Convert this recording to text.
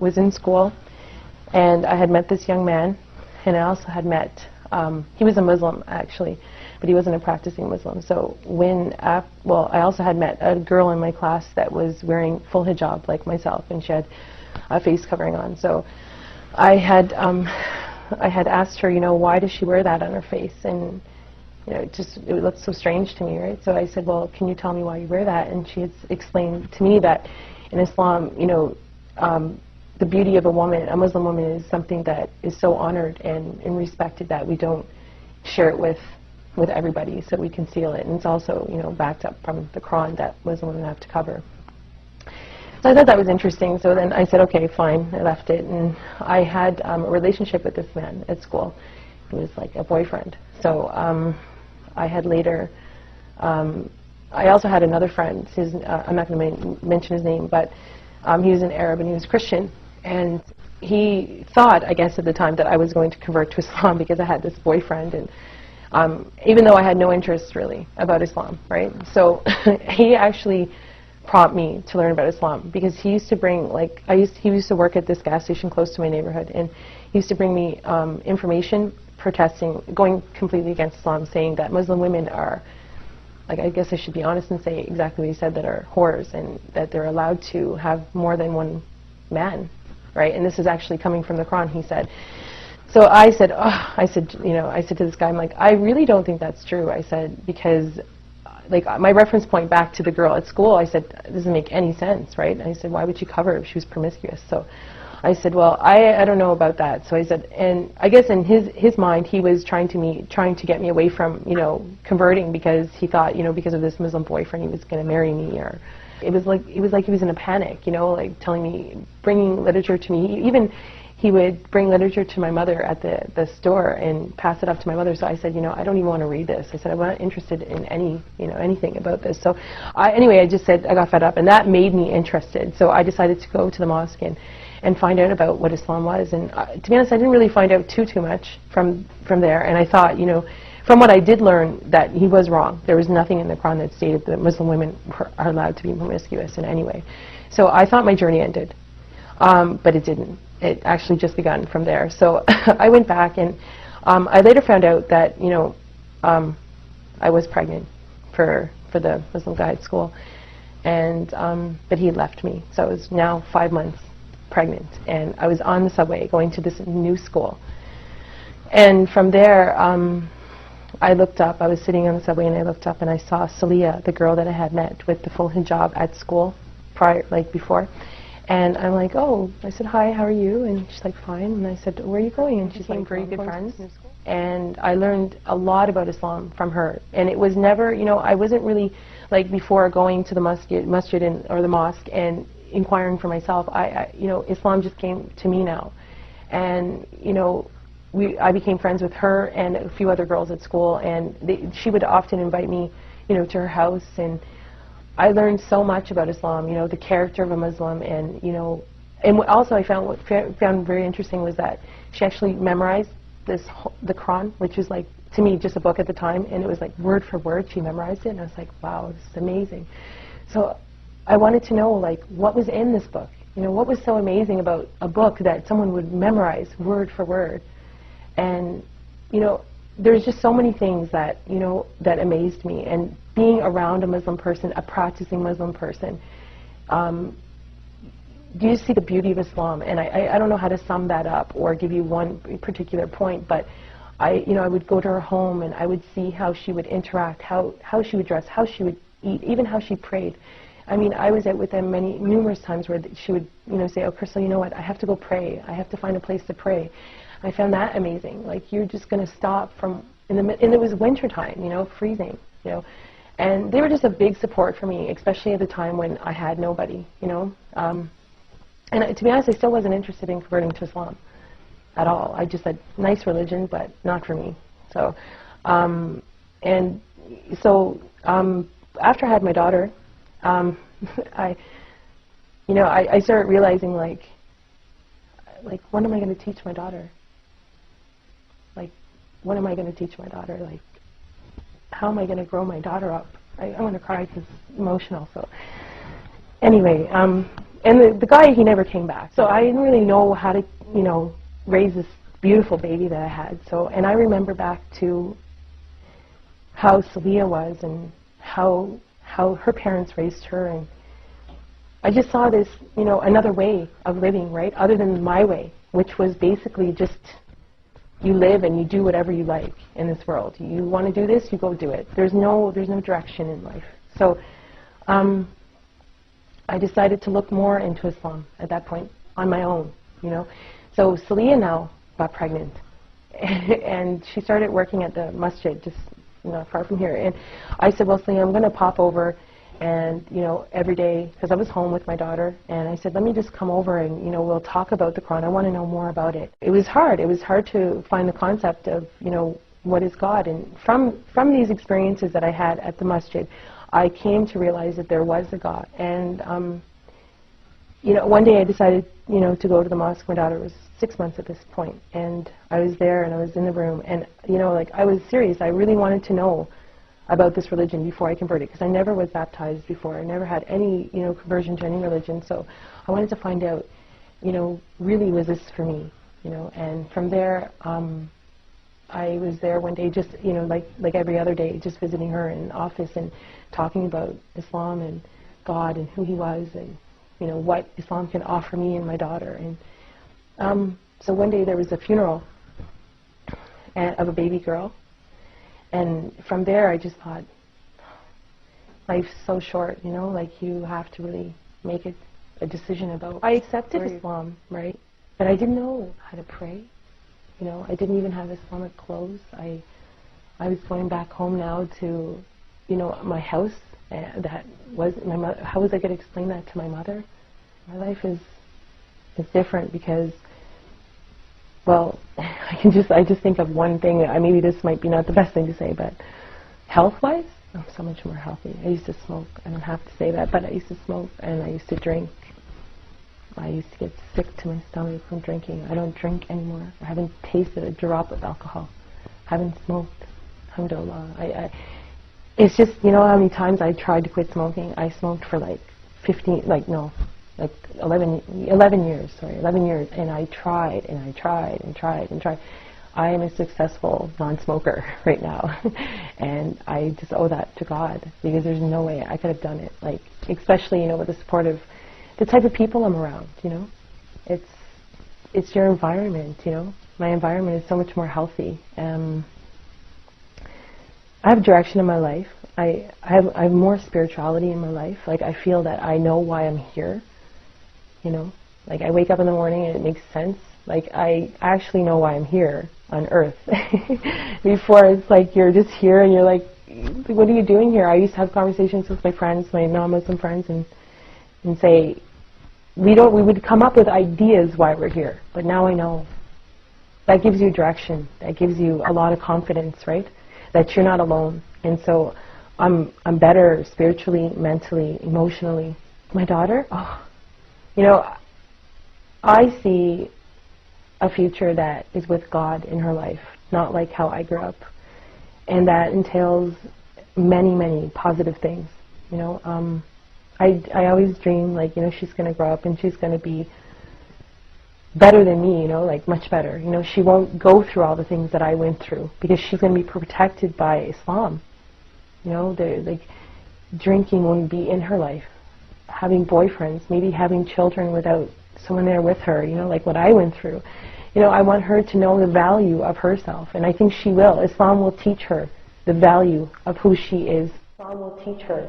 was in school, and I had met this young man, and I also had met, he was a Muslim actually, but he wasn't a practicing Muslim. So when, well, I also had met a girl in my class that was wearing full hijab like myself, and she had a face covering on. So I had asked her, you know, why does she wear that on her face? And you know, it looked so strange to me, right? So I said, well, can you tell me why you wear that? And she had explained to me that in Islam, you know, the beauty of a woman, a Muslim woman, is something that is so honored and respected that we don't share it with everybody, so we conceal it. And it's also, you know, backed up from the Quran that Muslim women have to cover. So I thought that was interesting. So then I said, okay, fine. I left it, and I had a relationship with this man at school. He was like a boyfriend. So I had later. I also had another friend. I'm not going to mention his name, but he was an Arab and he was Christian. And he thought, I guess at the time, that I was going to convert to Islam because I had this boyfriend. And even though I had no interest really about Islam, right? So he actually prompted me to learn about Islam, because he used to bring, like, he used to work at this gas station close to my neighborhood, and he used to bring me information protesting, going completely against Islam, saying that Muslim women are, like, I guess I should be honest and say exactly what he said, that are whores, and that they're allowed to have more than one man, right? And this is actually coming from the Quran, he said. So I said, oh, I said to this guy, I'm like, I really don't think that's true. I said, because, like, my reference point back to the girl at school, I said, it doesn't make any sense, right? And I said, why would she cover if she was promiscuous? So I said, well, I don't know about that. So I said, and I guess in his mind, he was trying to get me away from, you know, converting, because he thought, you know, because of this Muslim boyfriend, he was going to marry me, or it was like he was in a panic, you know, like telling me, bringing literature to me. He would bring literature to my mother at the store and pass it up to my mother. So I said, you know, I don't even want to read this. I said, I'm not interested in anything about this. So anyway, I just said, I got fed up, and that made me interested. So I decided to go to the mosque and find out about what Islam was. And to be honest, I didn't really find out too much from there. And I thought, you know, from what I did learn, that he was wrong. There was nothing in the Quran that stated that Muslim women are allowed to be promiscuous in any way. So I thought my journey ended, but it didn't. It actually just begun from there. So I went back, and I later found out that, you know, I was pregnant for the Muslim guy at school, and but he left me. So I was now 5 months pregnant, and I was on the subway going to this new school. And from there, I looked up. I was sitting on the subway, and I looked up, and I saw Salia, the girl that I had met with the full hijab at school before. And I'm like, oh, I said, hi, how are you? And she's like, fine. And I said, where are you going? And she's like, very good friends. And I learned a lot about Islam from her. And it was never, you know, I wasn't really, like, before going to the masjid or the mosque and inquiring for myself, you know, Islam just came to me now. And, you know, I became friends with her and a few other girls at school, and she would often invite me, you know, to her house, and I learned so much about Islam, you know, the character of a Muslim, and, you know, and also I found very interesting was that she actually memorized the Quran, which was, like, to me, just a book at the time, and it was like word for word, she memorized it, and I was like, wow, this is amazing. So I wanted to know, like, what was in this book? You know, what was so amazing about a book that someone would memorize word for word? And, you know, there's just so many things that, you know, that amazed me. And being around a Muslim person, a practicing Muslim person, do you see the beauty of Islam? And I don't know how to sum that up or give you one particular point, but I would go to her home, and I would see how she would interact, how she would dress, how she would eat, even how she prayed. I mean, I was out with them numerous times where she would, you know, say, oh, Crystal, you know what, I have to go pray. I have to find a place to pray. I found that amazing. Like, you're just going to stop and it was winter time, you know, freezing, you know. And they were just a big support for me, especially at the time when I had nobody, you know. And to be honest, I still wasn't interested in converting to Islam at all. I just said, nice religion, but not for me. So, after I had my daughter, I started realizing, like, what am I going to teach my daughter? Like, what am I going to teach my daughter? Like, how am I going to grow my daughter up? I'm going to cry because it's emotional. So, anyway, And the guy, he never came back. So I didn't really know how to, you know, raise this beautiful baby that I had. So, and I remember back to how Saliha was and how her parents raised her, and I just saw this, you know, another way of living, right, other than my way, which was basically just you live and you do whatever you like in this world. You want to do this, you go do it. There's no direction in life. So I decided to look more into Islam at that point on my own, you know. So Saliha now got pregnant, and she started working at the masjid, just not far from here. And I said, well, Saliha, I'm going to pop over, and you know, every day, because I was home with my daughter, and I said, let me just come over and, you know, we'll talk about the Quran. I want to know more about it. It was hard. It was hard to find the concept of, you know, what is God. And from these experiences that I had at the masjid, I came to realize that there was a God. And you know, one day I decided, you know, to go to the mosque. My daughter was 6 months at this point, and I was there and I was in the room, and you know, like, I was serious. I really wanted to know about this religion before I converted, because I never was baptized before. I never had any, you know, conversion to any religion. So I wanted to find out, you know, really, was this for me, you know? And from there, I was there one day, just, you know, like every other day, just visiting her in the office and talking about Islam and God and who He was, and you know, what Islam can offer me and my daughter. And so one day there was a funeral of a baby girl. And from there I just thought, life's so short, you know, like, you have to really make a decision about. I accepted Islam, right? But I didn't know how to pray. You know, I didn't even have Islamic clothes. I was going back home now to, you know, my house. That was my mother. How was I going to explain that to my mother? My life is different because, well, I just think of one thing. Maybe this might be not the best thing to say, but health-wise, I'm so much more healthy. I used to smoke. I don't have to say that, but I used to smoke and I used to drink. I used to get sick to my stomach from drinking. I don't drink anymore. I haven't tasted a drop of alcohol. I haven't smoked. Alhamdulillah. It's just, you know how many times I tried to quit smoking? I smoked for like 11 years, and I tried and I tried and tried and tried. I am a successful non-smoker right now, and I just owe that to God, because there's no way I could have done it, like, especially, you know, with the support of the type of people I'm around, you know. It's your environment, you know. My environment is so much more healthy. I have direction in my life. I have more spirituality in my life. Like, I feel that I know why I'm here, you know. Like, I wake up in the morning and it makes sense. Like, I actually know why I'm here on earth. Before, it's like you're just here and you're like, what are you doing here? I used to have conversations with my friends, my non-Muslim friends, and say, we would come up with ideas why we're here, but now I know. That gives you direction. That gives you a lot of confidence, right? That you're not alone. And so I'm better spiritually, mentally, emotionally. My daughter, you know, I see a future that is with God in her life, not like how I grew up. And that entails many, many positive things, you know. I always dream, like, you know, she's going to grow up and she's going to be better than me, you know, like, much better. You know, she won't go through all the things that I went through, because she's going to be protected by Islam. You know, like, drinking wouldn't be in her life. Having boyfriends, maybe having children without someone there with her, you know, like what I went through. You know, I want her to know the value of herself, and I think she will. Islam will teach her the value of who she is. Islam will teach her